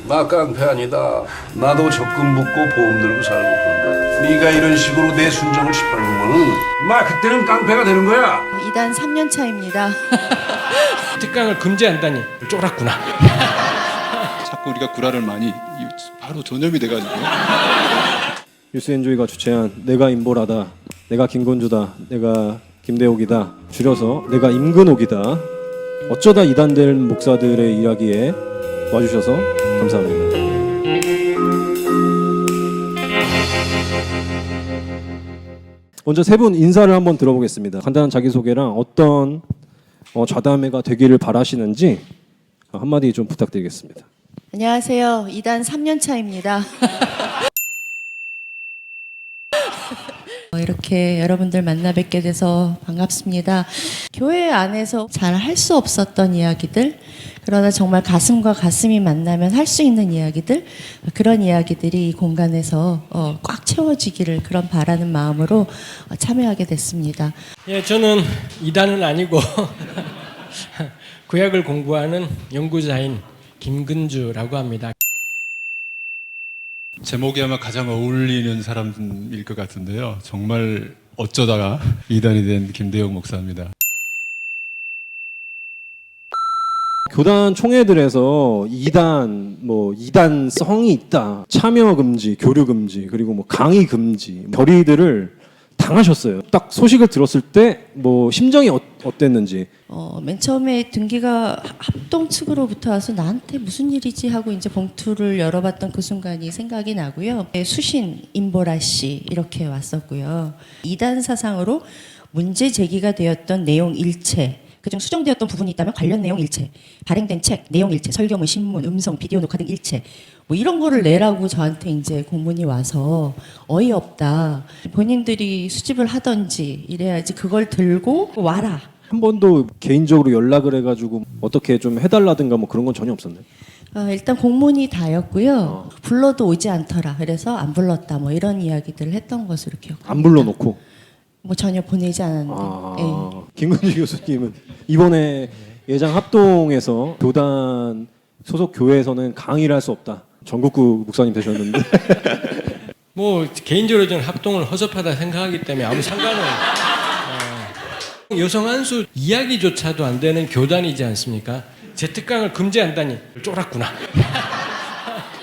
나 깡패 아니다. 나도 적금 붙고 보험 들고 살고 그런다. 네가 이런 식으로 내 순정을 짓밟으면은 마 그때는 깡패가 되는 거야. 이단 3년 차입니다. 특강을 금지한다니 쫄았구나. 자꾸 우리가 구라를 많이 바로 전염이 돼가지고. 뉴스엔조이가 주최한 내가 임보라다, 내가 김건주다, 내가 김대옥이다, 줄여서 내가 임근옥이다. 어쩌다 이단될 목사들의 이야기에 와주셔서 감사합니다. 먼저 세 분 인사를 한번 들어보겠습니다. 간단한 자기소개랑 어떤 좌담회가 되기를 바라시는지 한마디 좀 부탁드리겠습니다. 안녕하세요. 이단 3년 차입니다. 이렇게 여러분들 만나 뵙게 돼서 반갑습니다. 교회 안에서 잘 할 수 없었던 이야기들, 그러나 정말 가슴과 가슴이 만나면 할 수 있는 이야기들, 그런 이야기들이 이 공간에서 꽉 채워지기를 그런 바라는 마음으로 참여하게 됐습니다. 예, 저는 이단은 아니고 구약을 공부하는 연구자인 김근주라고 합니다. 제목이 아마 가장 어울리는 사람일 것 같은데요. 정말 어쩌다가 이단이 된 김대옥 목사입니다. 교단 총회들에서 이단성이 있다, 참여 금지, 교류 금지, 그리고 강의 금지, 결의들을 당하셨어요. 딱 소식을 들었을 때 심정이 어땠는지. 맨 처음에 등기가 합동 측으로부터 와서 나한테 무슨 일이지 하고 이제 봉투를 열어봤던 그 순간이 생각이 나고요. 수신 임보라 씨 이렇게 왔었고요. 이단 사상으로 문제 제기가 되었던 내용 일체, 그중 수정되었던 부분이 있다면 관련 내용 일체, 발행된 책, 내용 일체, 설교문, 신문, 음성, 비디오 녹화 등 일체, 이런 거를 내라고 저한테 이제 공문이 와서 어이없다. 본인들이 수집을 하던지 이래야지 그걸 들고 와라. 한 번도 개인적으로 연락을 해가지고 어떻게 좀 해달라든가 그런 건 전혀 없었나요? 일단 공문이 다였고요. 불러도 오지 않더라. 그래서 안 불렀다. 이런 이야기들을 했던 것으로 기억합니다. 안 불러놓고. 전혀 보내지 않았는데. 예. 김근주 교수님은 이번에 예장 합동에서 교단 소속 교회에서는 강의를 할 수 없다. 전국구 목사님 되셨는데. 개인적으로 저는 합동을 허접하다 생각하기 때문에 아무 상관은 여성 한수 이야기조차도 안 되는 교단이지 않습니까? 제 특강을 금지한다니 쫄았구나.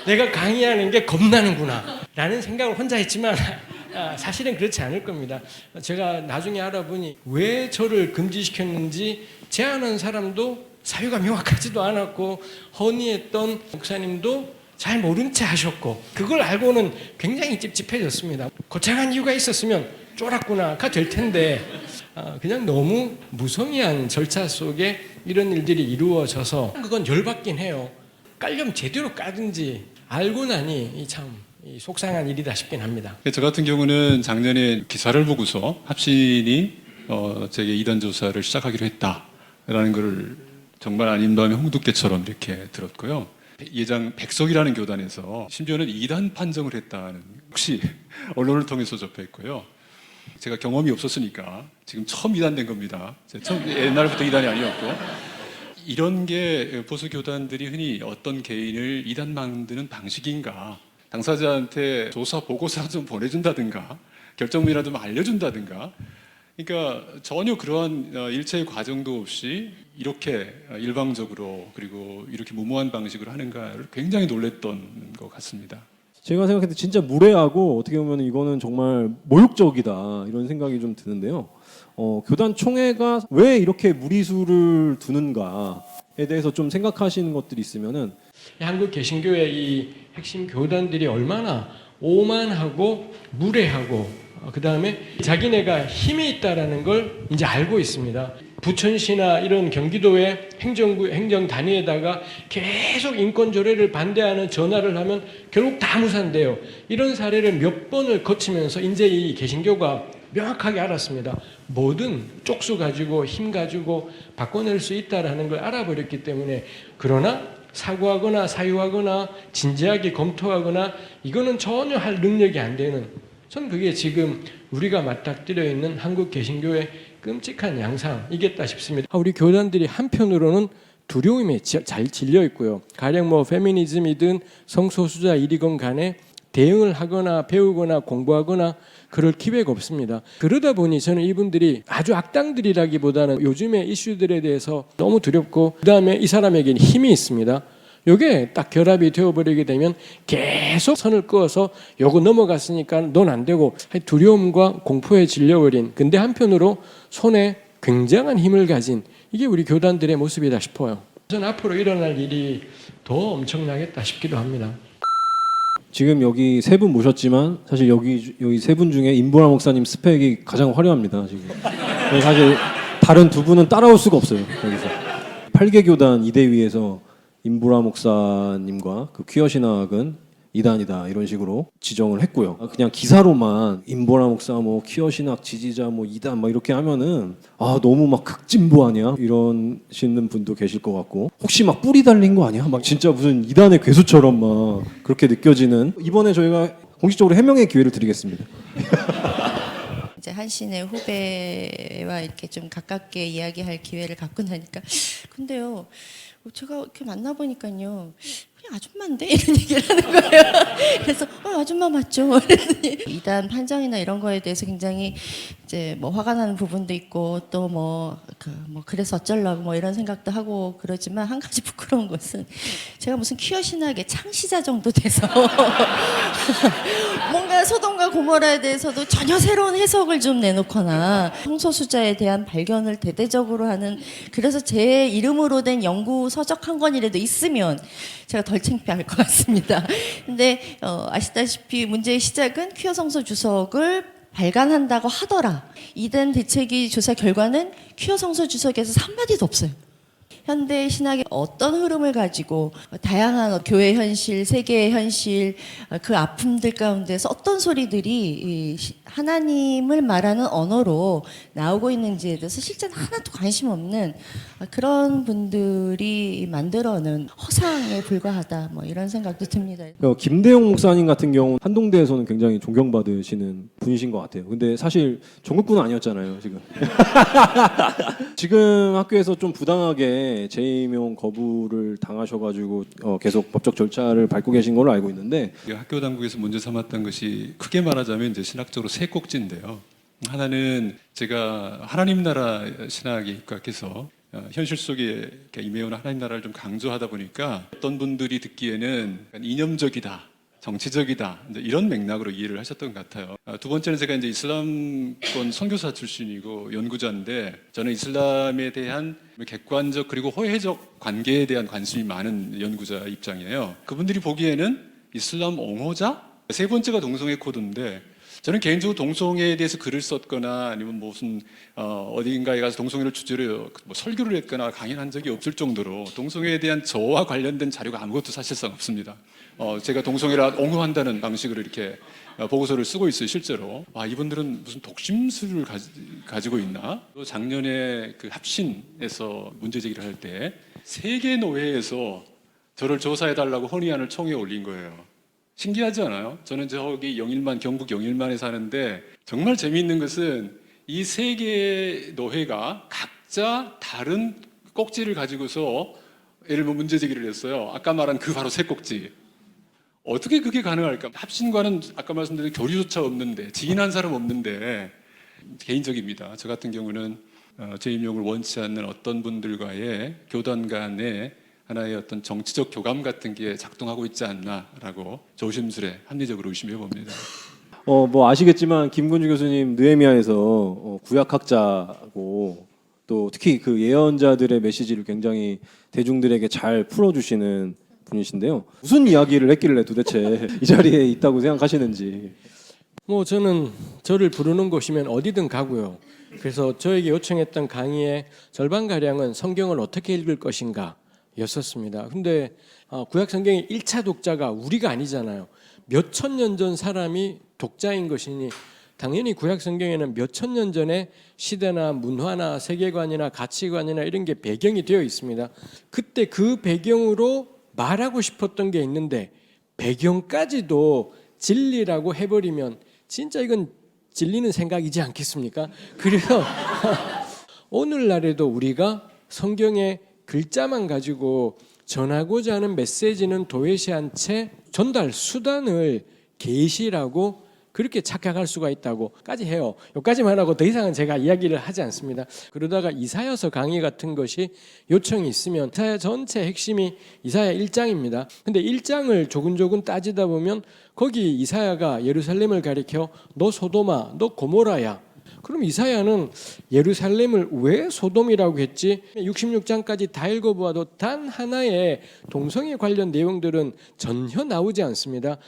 내가 강의하는 게 겁나는구나 라는 생각을 혼자 했지만 사실은 그렇지 않을 겁니다. 제가 나중에 알아보니 왜 저를 금지시켰는지 제안한 사람도 사유가 명확하지도 않았고 허니했던 목사님도 잘 모른 채 하셨고, 그걸 알고는 굉장히 찝찝해졌습니다. 거창한 이유가 있었으면 쫄았구나가 될 텐데 그냥 너무 무성의한 절차 속에 이런 일들이 이루어져서 그건 열받긴 해요. 깔려면 제대로 까든지 알고 나니 참 속상한 일이다 싶긴 합니다. 저 같은 경우는 작년에 기사를 보고서 합신이 제게 이단 조사를 시작하기로 했다라는 것을 정말 아닌 다음에 홍두깨처럼 이렇게 들었고요. 예장 백석이라는 교단에서 심지어는 이단 판정을 했다는, 혹시 언론을 통해서 접했고요. 제가 경험이 없었으니까 지금 처음 이단된 겁니다. 옛날부터 이단이 아니었고, 이런 게 보수 교단들이 흔히 어떤 개인을 이단 만드는 방식인가, 당사자한테 조사 보고서 좀 보내준다든가 결정문이라도 좀 알려준다든가, 그러니까 전혀 그러한 일체의 과정도 없이 이렇게 일방적으로 그리고 이렇게 무모한 방식으로 하는가를 굉장히 놀랬던 것 같습니다. 제가 생각했을 때 진짜 무례하고 어떻게 보면 이거는 정말 모욕적이다 이런 생각이 좀 드는데요. 교단 총회가 왜 이렇게 무리수를 두는가에 대해서 좀 생각하시는 것들이 있으면은, 한국 개신교의 이 핵심 교단들이 얼마나 오만하고 무례하고 그 다음에 자기네가 힘이 있다라는 걸 이제 알고 있습니다. 부천시나 이런 경기도의 행정 단위에다가 계속 인권 조례를 반대하는 전화를 하면 결국 다 무산돼요. 이런 사례를 몇 번을 거치면서 이제 이 개신교가 명확하게 알았습니다. 뭐든 쪽수 가지고 힘 가지고 바꿔낼 수 있다라는 걸 알아버렸기 때문에, 그러나 사과하거나 사유하거나 진지하게 검토하거나 이거는 전혀 할 능력이 안 되는, 전 그게 지금 우리가 맞닥뜨려 있는 한국 개신교의 끔찍한 양상이겠다 싶습니다. 우리 교단들이 한편으로는 두려움에 잘 질려 있고요. 가령 뭐 페미니즘이든 성소수자 일이건 간에 대응을 하거나 배우거나 공부하거나 그럴 기회가 없습니다. 그러다 보니 저는 이분들이 아주 악당들이라기보다는 요즘의 이슈들에 대해서 너무 두렵고, 그다음에 이 사람에게는 힘이 있습니다. 요게 딱 결합이 되어버리게 되면 계속 선을 그어서 요거 넘어갔으니까 넌 안 되고, 두려움과 공포에 질려버린, 근데 한편으로 손에 굉장한 힘을 가진, 이게 우리 교단들의 모습이다 싶어요. 저는 앞으로 일어날 일이 더 엄청나겠다 싶기도 합니다. 지금 여기 세 분 모셨지만 사실 여기 세 분 중에 임보라 목사님 스펙이 가장 화려합니다. 지금 사실 다른 두 분은 따라올 수가 없어요. 여기서 8개 교단 이대위에서 임보라 목사님과 그 퀴어 신학은 이단이다 이런 식으로 지정을 했고요. 그냥 기사로만 임보라 목사 뭐 퀴어 신학 지지자 뭐 이단 막 이렇게 하면은 너무 막 극진보 아니야 이러시는 분도 계실 것 같고, 혹시 막 뿌리 달린 거 아니야? 막 진짜 무슨 이단의 괴수처럼 막 그렇게 느껴지는, 이번에 저희가 공식적으로 해명의 기회를 드리겠습니다. 이제 한신의 후배와 이렇게 좀 가깝게 이야기할 기회를 갖고 나니까, 근데요, 제가 이렇게 만나 보니까요, 그냥 아줌마인데 이런 얘기를 하는 거예요. 그래서 아줌마 맞죠? 그랬더니 이단 판정이나 이런 거에 대해서 굉장히 이제 뭐 화가 나는 부분도 있고, 또 뭐 그래서 어쩌려고 뭐 이런 생각도 하고 그러지만, 한 가지 부끄러운 것은 제가 무슨 퀴어 신학의 창시자 정도 돼서 뭔가 소돔과 고모라에 대해서도 전혀 새로운 해석을 좀 내놓거나 성소수자에 대한 발견을 대대적으로 하는, 그래서 제 이름으로 된 연구 서적 한 권이라도 있으면 제가 덜 창피할 것 같습니다. 근데 아시다시피 문제의 시작은 퀴어 성서 주석을 발간한다고 하더라. 이단 대책위 조사 결과는 퀴어 성서 주석에서 한마디도 없어요. 현대 신학의 어떤 흐름을 가지고 다양한 교회 현실, 세계의 현실, 그 아픔들 가운데서 어떤 소리들이 하나님을 말하는 언어로 나오고 있는지에 대해서 실제는 하나도 관심 없는 그런 분들이 만들어낸 허상에 불과하다, 뭐 이런 생각도 듭니다. 김대용 목사님 같은 경우는 한동대에서는 굉장히 존경받으시는 분이신 것 같아요. 근데 사실 전국구는 아니었잖아요, 지금. 지금 학교에서 좀 부당하게 재임용 거부를 당하셔가지고 계속 법적 절차를 밟고 계신 걸로 알고 있는데, 학교 당국에서 문제 삼았던 것이 크게 말하자면 이제 신학적으로 세 꼭지인데요. 하나는 제가 하나님 나라 신학에 입각해서 현실 속에 임해오는 하나님 나라를 좀 강조하다 보니까 어떤 분들이 듣기에는 이념적이다, 정치적이다, 이제 이런 맥락으로 이해를 하셨던 것 같아요. 두 번째는 제가 이제 이슬람권 선교사 출신이고 연구자인데, 저는 이슬람에 대한 객관적 그리고 호혜적 관계에 대한 관심이 많은 연구자 입장이에요. 그분들이 보기에는 이슬람 옹호자? 세 번째가 동성애 코드인데, 저는 개인적으로 동성애에 대해서 글을 썼거나 아니면 무슨 어딘가에 가서 동성애를 주제로 뭐 설교를 했거나 강의를 한 적이 없을 정도로 동성애에 대한 저와 관련된 자료가 아무것도 사실상 없습니다. 제가 동성애를 옹호한다는 방식으로 이렇게 보고서를 쓰고 있어요, 실제로. 이분들은 무슨 독심술을 가지고 있나? 또 작년에 그 합신에서 문제 제기를 할 때 세계노회에서 저를 조사해달라고 헌의안을 청에 올린 거예요. 신기하지 않아요? 저는 저기 경북 영일만에 사는데, 정말 재미있는 것은 이 세계 노회가 각자 다른 꼭지를 가지고서 예를 들면 문제 제기를 했어요. 아까 말한 그 바로 세 꼭지. 어떻게 그게 가능할까? 합신과는 아까 말씀드린 교류조차 없는데, 지인한 사람 없는데. 개인적입니다. 저 같은 경우는 재임용을 원치 않는 어떤 분들과의 교단 간의 하나의 어떤 정치적 교감 같은 게 작동하고 있지 않나라고 조심스레 합리적으로 의심해 봅니다. 뭐 아시겠지만 김근주 교수님 느헤미야에서 구약학자고, 또 특히 그 예언자들의 메시지를 굉장히 대중들에게 잘 풀어주시는 분이신데요. 무슨 이야기를 했길래 도대체 이 자리에 있다고 생각하시는지. 뭐 저는 저를 부르는 곳이면 어디든 가고요. 그래서 저에게 요청했던 강의의 절반가량은 성경을 어떻게 읽을 것인가 였었습니다. 근데 구약 성경의 1차 독자가 우리가 아니잖아요. 몇천 년 전 사람이 독자인 것이니 당연히 구약 성경에는 몇천 년 전에 시대나 문화나 세계관이나 가치관이나 이런 게 배경이 되어 있습니다. 그때 그 배경으로 말하고 싶었던 게 있는데, 배경까지도 진리라고 해버리면 진짜 이건 진리는 생각이지 않겠습니까? 그래서 오늘날에도 우리가 성경의 글자만 가지고 전하고자 하는 메시지는 도외시한 채 전달 수단을 계시라고 그렇게 착각할 수가 있다고까지 해요. 여기까지만 하고 더 이상은 제가 이야기를 하지 않습니다. 그러다가 이사야서 강의 같은 것이 요청이 있으면 이사야 전체 핵심이 이사야 1장입니다. 근데 1장을 조근조근 따지다 보면 거기 이사야가 예루살렘을 가리켜 너 소도마, 너 고모라야. 그럼 이사야는 예루살렘을 왜 소돔이라고 했지? 66장까지 다 읽어보아도 단 하나의 동성애 관련 내용들은 전혀 나오지 않습니다.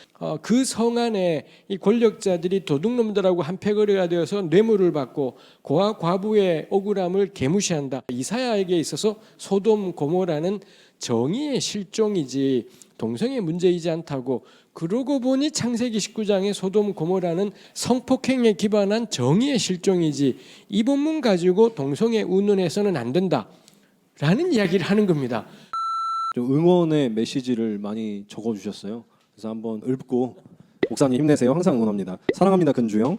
그 성 안에 이 권력자들이 도둑놈들하고 한패거리가 되어서 뇌물을 받고 고아 과부의 억울함을 개무시한다. 이사야에게 있어서 소돔 고모라는 정의의 실종이지 동성애 문제이지 않다고. 그러고 보니 창세기 19장의 소돔 고모라는 성폭행에 기반한 정의의 실종이지 이 본문 가지고 동성애 운운해서는 안 된다라는 이야기를 하는 겁니다. 좀 응원의 메시지를 많이 적어주셨어요. 그래서 한번 읊고 목사님 힘내세요. 항상 응원합니다. 사랑합니다. 근주영.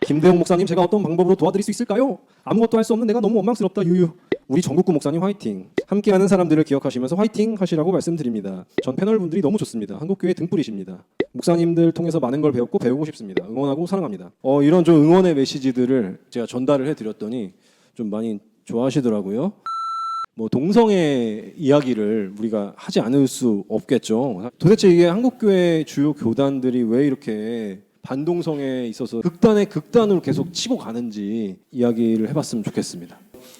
김대용 목사님 제가 어떤 방법으로 도와드릴 수 있을까요? 아무것도 할 수 없는 내가 너무 원망스럽다. 유유. 우리 전국구 목사님 화이팅. 함께하는 사람들을 기억하시면서 화이팅 하시라고 말씀드립니다. 전 패널 분들이 너무 좋습니다. 한국교회 등불이십니다. 목사님들 통해서 많은 걸 배웠고 배우고 싶습니다. 응원하고 사랑합니다. 이런 좀 응원의 메시지들을 제가 전달을 해드렸더니 좀 많이 좋아하시더라고요. 뭐 동성애 이야기를 우리가 하지 않을 수 없겠죠. 도대체 이게 한국교회 주요 교단들이 왜 이렇게 반동성애에 있어서 극단의 극단으로 계속 치고 가는지 이야기를 해봤으면 좋겠습니다.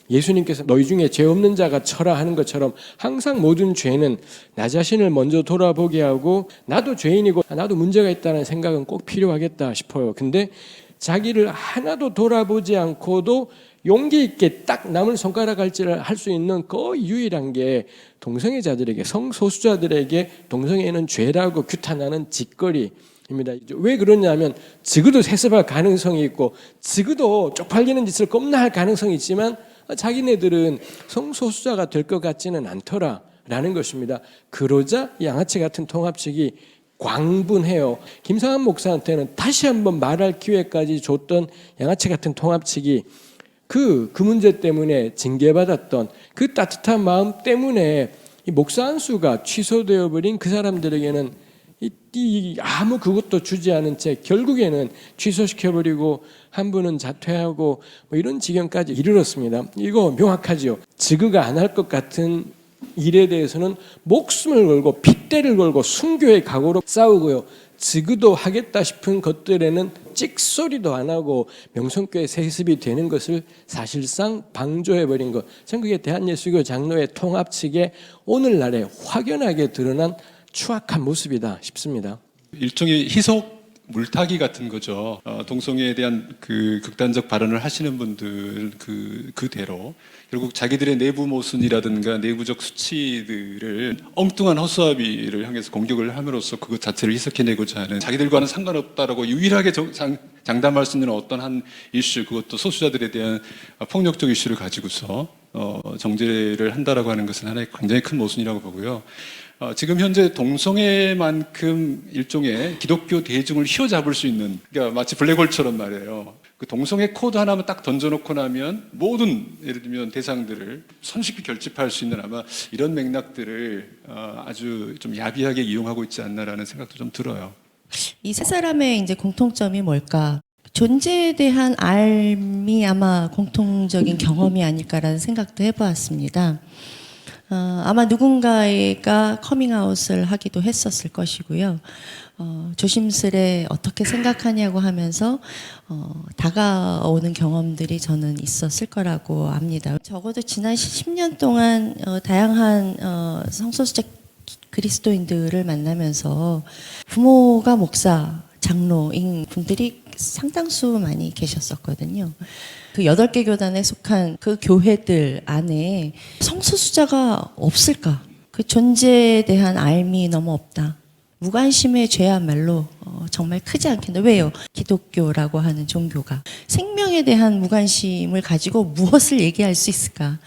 예수님께서 너희 중에 죄 없는 자가 쳐라 하는 것처럼 항상 모든 죄는 나 자신을 먼저 돌아보게 하고 나도 죄인이고 나도 문제가 있다는 생각은 꼭 필요하겠다 싶어요. 근데 자기를 하나도 돌아보지 않고도 용기 있게 딱 남을 손가락질을 할 수 있는 거의 유일한 게 동성애자들에게, 성소수자들에게 동성애는 죄라고 규탄하는 짓거리입니다. 왜 그러냐면 적어도 세습할 가능성이 있고 적어도 쪽팔리는 짓을 겁나 할 가능성이 있지만 자기네들은 성소수자가 될 것 같지는 않더라라는 것입니다. 그러자 양아치 같은 통합측이 광분해요. 김상한 목사한테는 다시 한번 말할 기회까지 줬던 양아치 같은 통합측이 그 문제 때문에 징계받았던 그 따뜻한 마음 때문에 이 목사 안수가 취소되어 버린 그 사람들에게는 아무 그것도 주지 않은 채 결국에는 취소시켜버리고 한 분은 자퇴하고 뭐 이런 지경까지 이르렀습니다. 이거 명확하지요. 지그가 안 할 것 같은 일에 대해서는 목숨을 걸고 핏대를 걸고 순교의 각오로 싸우고요. 지그도 하겠다 싶은 것들에는 찍소리도 안 하고 명성교회 세습이 되는 것을 사실상 방조해버린 것. 전 그게 대한예수교 장로회 통합 측의 오늘날에 확연하게 드러난 추악한 모습이다 싶습니다. 일종의 희석 물타기 같은 거죠. 동성애에 대한 그 극단적 발언을 하시는 분들 그대로 결국 자기들의 내부 모순이라든가 내부적 수치들을 엉뚱한 허수아비를 향해서 공격을 함으로써 그것 자체를 희석해내고자 하는, 자기들과는 상관없다라고 유일하게 장담할 수 있는 어떤 한 이슈, 그것도 소수자들에 대한 폭력적 이슈를 가지고서 정죄를 한다라고 하는 것은 하나의 굉장히 큰 모순이라고 보고요. 지금 현재 동성애만큼 일종의 기독교 대중을 휘어잡을 수 있는, 그러니까 마치 블랙홀처럼 말이에요. 그 동성애 코드 하나만 딱 던져놓고 나면 모든 예를 들면 대상들을 손쉽게 결집할 수 있는 아마 이런 맥락들을 아주 좀 야비하게 이용하고 있지 않나라는 생각도 좀 들어요. 이 세 사람의 이제 공통점이 뭘까? 존재에 대한 알미 아마 공통적인 경험이 아닐까라는 생각도 해보았습니다. 아마 누군가가 커밍아웃을 하기도 했었을 것이고요. 조심스레 어떻게 생각하냐고 하면서 다가오는 경험들이 저는 있었을 거라고 압니다. 적어도 지난 10년 동안 다양한 성소수자 그리스도인들을 만나면서 부모가 목사, 장로인 분들이 상당수 많이 계셨었거든요. 그 8개 교단에 속한 그 교회들 안에 성소수자가 없을까? 그 존재에 대한 알미 너무 없다. 무관심의 죄야말로 정말 크지 않겠나. 왜요? 기독교라고 하는 종교가 생명에 대한 무관심을 가지고 무엇을 얘기할 수 있을까?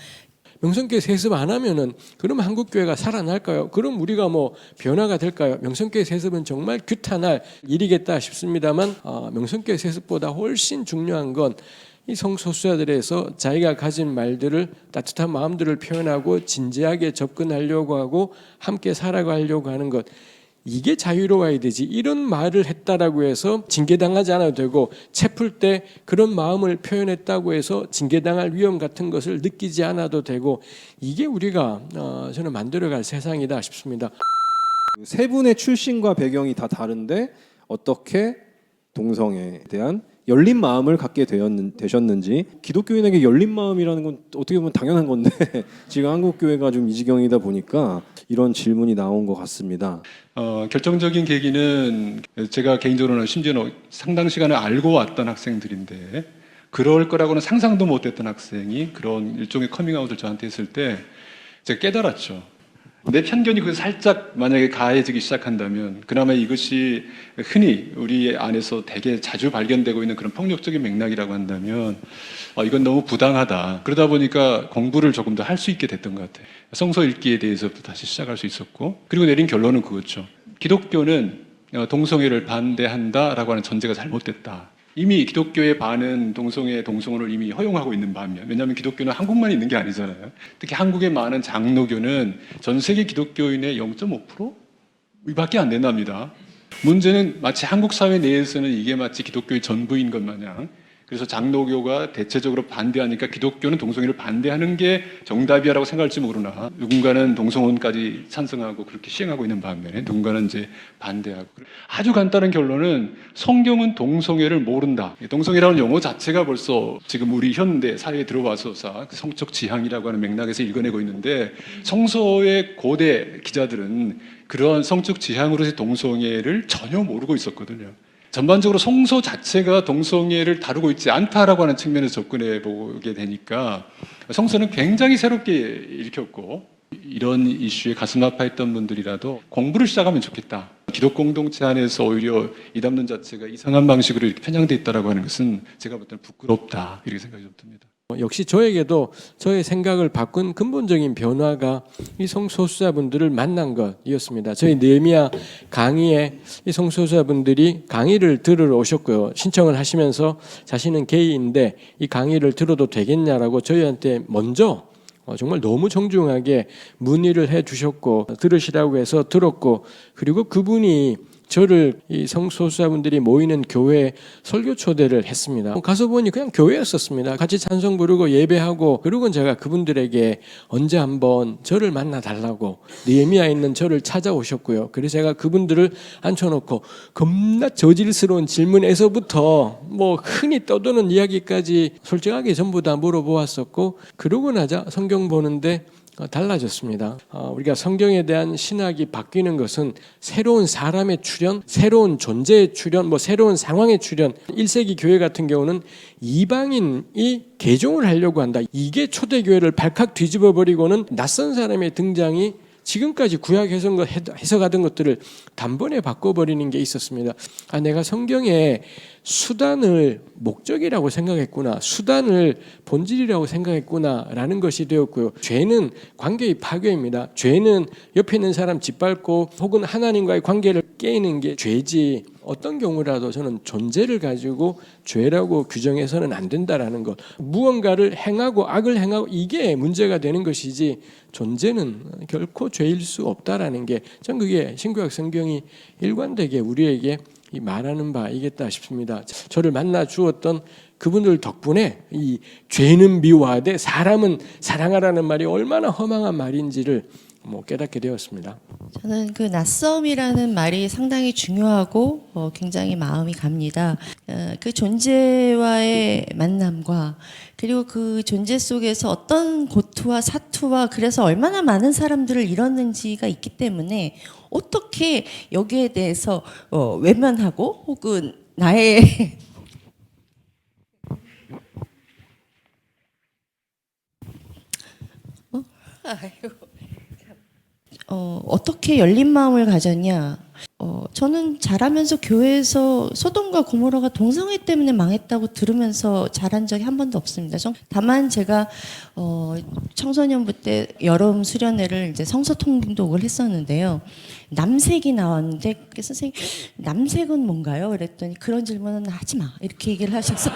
명성교회 세습 안 하면은 그럼 한국교회가 살아날까요? 그럼 우리가 뭐 변화가 될까요? 명성교회 세습은 정말 규탄할 일이겠다 싶습니다만 명성교회 세습보다 훨씬 중요한 건 이 성소수자들에서 자기가 가진 말들을 따뜻한 마음들을 표현하고 진지하게 접근하려고 하고 함께 살아가려고 하는 것, 이게 자유로워야 되지. 이런 말을 했다라고 해서 징계당하지 않아도 되고, 채플 때 그런 마음을 표현했다고 해서 징계당할 위험 같은 것을 느끼지 않아도 되고, 이게 우리가 저는 만들어갈 세상이다 싶습니다. 세 분의 출신과 배경이 다 다른데 어떻게 동성애에 대한 열린 마음을 갖게 되셨는지. 기독교인에게 열린 마음이라는 건 어떻게 보면 당연한 건데 지금 한국 교회가 좀 이 지경이다 보니까 이런 질문이 나온 것 같습니다. 결정적인 계기는 제가 개인적으로는 심지어는 상당 시간을 알고 왔던 학생들인데, 그럴 거라고는 상상도 못했던 학생이 그런 일종의 커밍아웃을 저한테 했을 때 제가 깨달았죠. 내 편견이 그 살짝 만약에 가해지기 시작한다면, 그나마 이것이 흔히 우리 안에서 되게 자주 발견되고 있는 그런 폭력적인 맥락이라고 한다면 이건 너무 부당하다. 그러다 보니까 공부를 조금 더 할 수 있게 됐던 것 같아요. 성서 읽기에 대해서부터 다시 시작할 수 있었고, 그리고 내린 결론은 그거죠. 기독교는 동성애를 반대한다라고 하는 전제가 잘못됐다. 이미 기독교의 반은 동성혼을 이미 허용하고 있는 반면, 왜냐하면 기독교는 한국만 있는 게 아니잖아요. 특히 한국의 많은 장로교는 전 세계 기독교인의 0.5% 밖에 안 된답니다. 문제는 마치 한국 사회 내에서는 이게 마치 기독교의 전부인 것 마냥, 그래서 장로교가 대체적으로 반대하니까 기독교는 동성애를 반대하는 게 정답이라고 생각할지 모르나, 누군가는 동성혼까지 찬성하고 그렇게 시행하고 있는 반면에 누군가는 이제 반대하고. 아주 간단한 결론은 성경은 동성애를 모른다. 동성애라는 용어 자체가 벌써 지금 우리 현대 사회에 들어와서 성적 지향이라고 하는 맥락에서 읽어내고 있는데, 성서의 고대 기자들은 그런 성적 지향으로서의 동성애를 전혀 모르고 있었거든요. 전반적으로 성서 자체가 동성애를 다루고 있지 않다라고 하는 측면에서 접근해 보게 되니까 성서는 굉장히 새롭게 읽혔고, 이런 이슈에 가슴 아파했던 분들이라도 공부를 시작하면 좋겠다. 기독 공동체 안에서 오히려 이 담론 자체가 이상한 방식으로 이렇게 편향돼 있다라고 하는 것은 제가 볼 때는 부끄럽다, 이렇게 생각이 좀 듭니다. 역시 저에게도 저의 생각을 바꾼 근본적인 변화가 이 성소수자분들을 만난 것이었습니다. 저희 느헤미야 강의에 이 성소수자분들이 강의를 들으러 오셨고요. 신청을 하시면서 자신은 게이인데 이 강의를 들어도 되겠냐라고 저희한테 먼저 정말 너무 정중하게 문의를 해주셨고, 들으시라고 해서 들었고, 그리고 그분이 저를 이 성소수자분들이 모이는 교회에 설교 초대를 했습니다. 가서 보니 그냥 교회였었습니다. 같이 찬송 부르고 예배하고, 그리고 제가 그분들에게 언제 한번 저를 만나 달라고 느헤미야에 있는 저를 찾아오셨고요. 그래서 제가 그분들을 앉혀놓고 겁나 저질스러운 질문에서부터 뭐 흔히 떠도는 이야기까지 솔직하게 전부 다 물어보았었고, 그러고 나자 성경 보는데 달라졌습니다. 우리가 성경에 대한 신학이 바뀌는 것은 새로운 사람의 출현, 새로운 존재의 출현, 새로운 상황의 출현. 1세기 교회 같은 경우는 이방인이 개종을 하려고 한다. 이게 초대교회를 발칵 뒤집어 버리고는 낯선 사람의 등장이 지금까지 구약 해석하던 것들을 단번에 바꿔버리는 게 있었습니다. 내가 성경에 수단을 목적이라고 생각했구나, 수단을 본질이라고 생각했구나라는 것이 되었고요. 죄는 관계의 파괴입니다. 죄는 옆에 있는 사람 짓밟고 혹은 하나님과의 관계를 깨는 게 죄지, 어떤 경우라도 저는 존재를 가지고 죄라고 규정해서는 안 된다라는 것. 무언가를 행하고 악을 행하고 이게 문제가 되는 것이지, 존재는 결코 죄일 수 없다라는 게, 전 그게 신구약 성경이 일관되게 우리에게 말하는 바이겠다 싶습니다. 저를 만나 주었던 그분들 덕분에 이 죄는 미워하되 사람은 사랑하라는 말이 얼마나 허망한 말인지를 깨닫게 되었습니다. 저는 그 낯섦이라는 말이 상당히 중요하고 굉장히 마음이 갑니다. 그 존재와의 만남과, 그리고 그 존재 속에서 어떤 고투와 사투와, 그래서 얼마나 많은 사람들을 잃었는지가 있기 때문에 어떻게 여기에 대해서 외면하고 혹은 나의 어떻게 열린 마음을 가졌냐. 저는 자라면서 교회에서 소돔과 고모라가 동성애 때문에 망했다고 들으면서 자란 적이 한 번도 없습니다. 다만 제가 청소년부 때 여름 수련회를 이제 성서 통독을 했었는데요. 남색이 나왔는데 선생님 남색은 뭔가요? 그랬더니 그런 질문은 하지 마 이렇게 얘기를 하셔서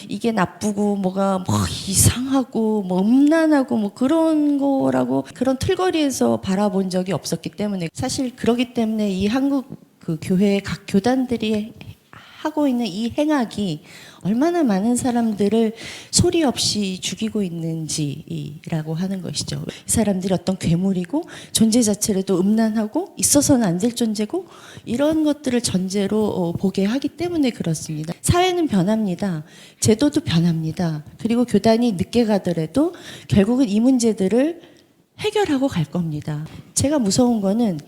이게 나쁘고 뭐가 뭐 이상하고 뭐 음란하고 뭐 그런 거라고 그런 틀거리에서 바라본 적이 없었기 때문에 사실 그러기 때문에 이 한국 그 교회 각 교단들이 하고 있는 이 행악이 얼마나 많은 사람들을 소리 없이 죽이고 있는지라고 하는 것이죠. 이 사람들이 어떤 괴물이고 존재 자체라도 음란하고 있어서는 안 될 존재고 이런 것들을 전제로 보게 하기 때문에 그렇습니다. 사회는 변합니다. 제도도 변합니다. 그리고 교단이 늦게 가더라도 결국은 이 문제들을 해결하고 갈 겁니다. 제가 무서운 거는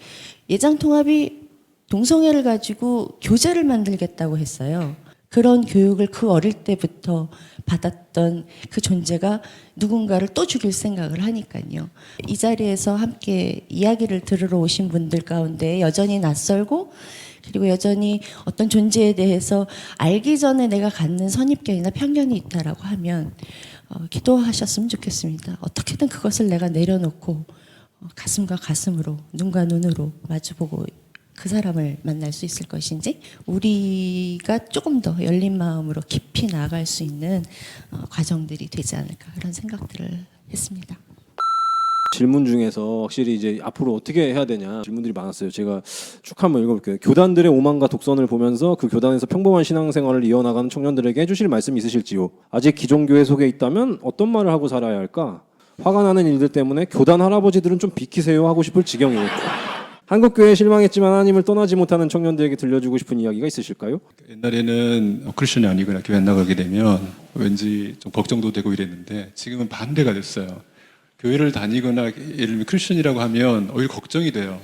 예장통합이 동성애를 가지고 교재를 만들겠다고 했어요. 그런 교육을 그 어릴 때부터 받았던 그 존재가 누군가를 또 죽일 생각을 하니까요. 이 자리에서 함께 이야기를 들으러 오신 분들 가운데 여전히 낯설고 그리고 여전히 어떤 존재에 대해서 알기 전에 내가 갖는 선입견이나 편견이 있다라고 하면 기도하셨으면 좋겠습니다. 어떻게든 그것을 내가 내려놓고 가슴과 가슴으로 눈과 눈으로 마주보고 그 사람을 만날 수 있을 것인지 우리가 조금 더 열린 마음으로 깊이 나아갈 수 있는 과정들이 되지 않을까 그런 생각들을 했습니다. 질문 중에서 확실히 이제 앞으로 어떻게 해야 되냐 질문들이 많았어요. 제가 쭉 한번 읽어볼게요. 교단들의 오만과 독선을 보면서 그 교단에서 평범한 신앙생활을 이어나가는 청년들에게 해주실 말씀 있으실지요? 아직 기존교회 속에 있다면 어떤 말을 하고 살아야 할까? 화가 나는 일들 때문에 교단 할아버지들은 좀 비키세요 하고 싶을 지경이에요. 한국교회에 실망했지만 하나님을 떠나지 못하는 청년들에게 들려주고 싶은 이야기가 있으실까요? 옛날에는 크리스천이 아니거나 교회 안 나가게 되면 왠지 좀 걱정도 되고 이랬는데 지금은 반대가 됐어요. 교회를 다니거나 예를 들면 크리스천이라고 하면 오히려 걱정이 돼요.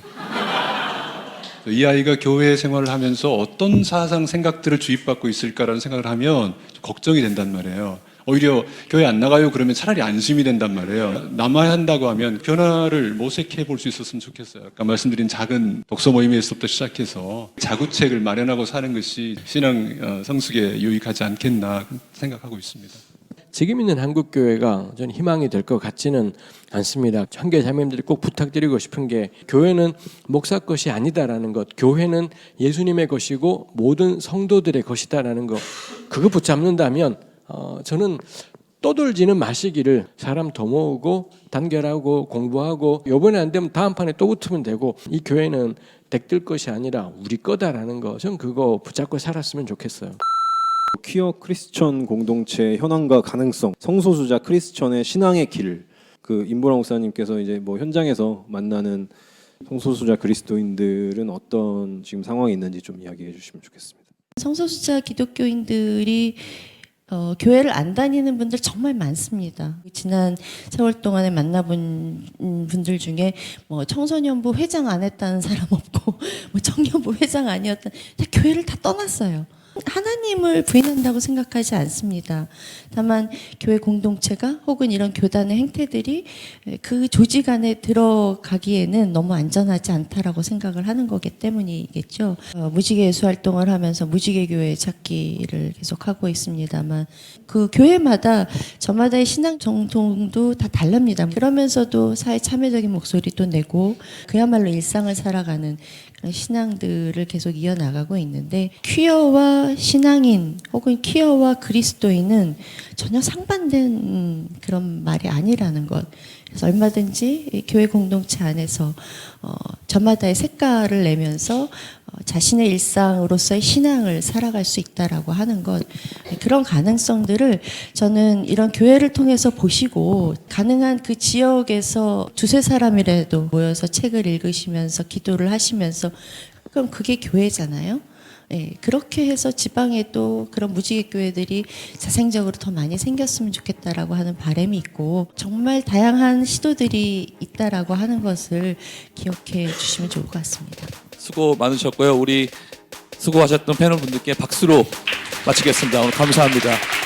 이 아이가 교회 생활을 하면서 어떤 사상 생각들을 주입받고 있을까라는 생각을 하면 걱정이 된단 말이에요. 오히려 교회 안 나가요 그러면 차라리 안심이 된단 말이에요. 남아야 한다고 하면 변화를 모색해 볼 수 있었으면 좋겠어요. 아까 말씀드린 작은 독서 모임에서부터 시작해서 자구책을 마련하고 사는 것이 신앙 성숙에 유익하지 않겠나 생각하고 있습니다. 지금 있는 한국 교회가 전 희망이 될 것 같지는 않습니다. 형제 자매님들이 꼭 부탁드리고 싶은 게 교회는 목사 것이 아니다라는 것, 교회는 예수님의 것이고 모든 성도들의 것이다라는 것, 그거 붙잡는다면 저는 떠돌지는 마시기를 사람 더 모으고 단결하고 공부하고 이번에 안 되면 다음 판에 또 붙으면 되고 이 교회는 댁들 것이 아니라 우리 거다라는 거 저는 그거 붙잡고 살았으면 좋겠어요. 퀴어 크리스천 공동체의 현황과 가능성, 성소수자 크리스천의 신앙의 길, 그 임보라 목사님께서 이제 뭐 현장에서 만나는 성소수자 그리스도인들은 어떤 지금 상황이 있는지 좀 이야기해 주시면 좋겠습니다. 성소수자 기독교인들이 교회를 안 다니는 분들 정말 많습니다. 지난 세월 동안에 만나본 분들 중에 뭐 청소년부 회장 안 했다는 사람 없고 뭐 청년부 회장 아니었다. 다 교회를 다 떠났어요. 하나님을 부인한다고 생각하지 않습니다. 다만 교회 공동체가 혹은 이런 교단의 행태들이 그 조직 안에 들어가기에는 너무 안전하지 않다라고 생각을 하는 거기 때문이겠죠. 무지개 예수 활동을 하면서 무지개 교회 찾기를 계속하고 있습니다만 그 교회마다 저마다의 신앙 정통도 다 다릅니다. 그러면서도 사회 참여적인 목소리도 내고 그야말로 일상을 살아가는 그런 신앙들을 계속 이어나가고 있는데 퀴어와 신앙인 혹은 퀴어와 그리스도인은 전혀 상반된 그런 말이 아니라는 것. 그래서 얼마든지 교회 공동체 안에서 저마다의 색깔을 내면서 자신의 일상으로서의 신앙을 살아갈 수 있다라고 하는 것, 그런 가능성들을 저는 이런 교회를 통해서 보시고 가능한 그 지역에서 두세 사람이라도 모여서 책을 읽으시면서 기도를 하시면서 그럼 그게 교회잖아요. 네, 그렇게 해서 지방에 또 그런 무지개 교회들이 자생적으로 더 많이 생겼으면 좋겠다라고 하는 바람이 있고 정말 다양한 시도들이 있다라고 하는 것을 기억해 주시면 좋을 것 같습니다. 수고 많으셨고요. 우리 수고하셨던 패널 분들께 박수로 마치겠습니다. 오늘 감사합니다.